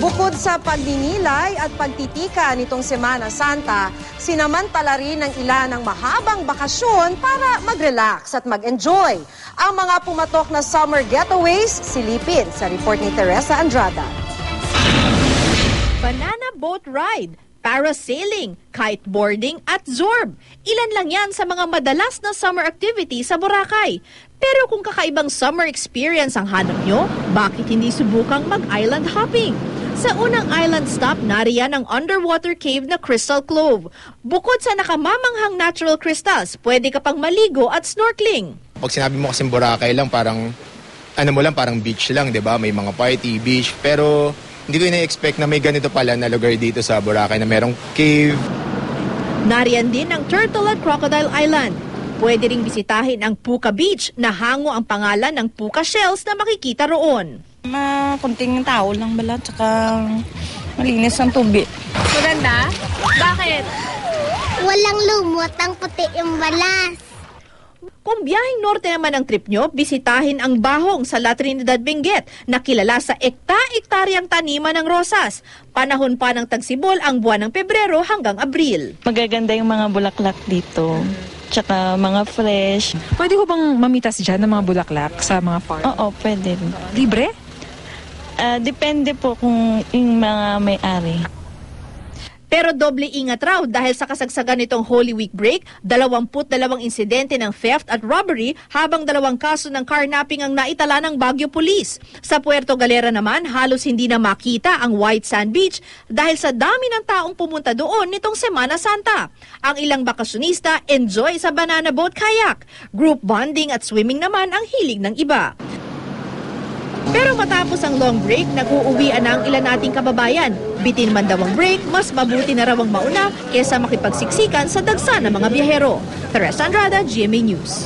Bukod sa pagninilay at pagtitika nitong Semana Santa, sinamantala rin ng ilan ng mahabang bakasyon para mag-relax at mag-enjoy. Ang mga pumatok na summer getaways, silipin sa report ni Teresa Andrada. Banana boat ride, parasailing, kiteboarding at zorb. Ilan lang yan sa mga madalas na summer activity sa Boracay. Pero kung kakaibang summer experience ang hanap nyo, bakit hindi subukang mag-island hopping? Sa unang island stop, nariyan ang underwater cave na Crystal Cove. Bukod sa nakamamanghang natural crystals, pwede ka pang maligo at snorkeling. Pag sinabi mo kasing Boracay lang, parang parang beach lang, 'di ba? May mga party, beach, pero hindi ko ina-expect na may ganito pala na lugar dito sa Boracay na merong cave. Nariyan din ang Turtle at Crocodile Island. Pwede ring bisitahin ang Puka Beach na hango ang pangalan ng puka shells na makikita roon. Kunting tao lang bala, tsaka malinis ang tubig. Maganda? Bakit? Walang lumot, ang puti yung balas. Kung biyaheng norte naman ang trip nyo, bisitahin ang Bahong sa La Trinidad, Benguet na kilala sa ekta-ektaryang taniman ng rosas. Panahon pa ng tagsibol ang buwan ng Pebrero hanggang Abril. Magaganda yung mga bulaklak dito, tsaka mga fresh. Pwede ko bang mamitas dyan ng mga bulaklak sa mga farm? Oo, pwede. Libre? Depende po kung yung mga may-ari. Pero doble ingat raw dahil sa kasagsagan nitong Holy Week break, 22 insidente ng theft at robbery habang 2 kaso ng carnapping ang naitala ng Baguio Police. Sa Puerto Galera naman, halos hindi na makita ang White Sand Beach dahil sa dami ng taong pumunta doon nitong Semana Santa. Ang ilang bakasyonista enjoy sa banana boat kayak. Group bonding at swimming naman ang hilig ng iba. Pero matapos ang long break, nag-uuwian na ang ilan nating kababayan. Bitin man daw ang break, mas mabuti na raw ang mauna kesa makipagsiksikan sa dagsa ng mga biyahero. Teresa Andrada, GMA News.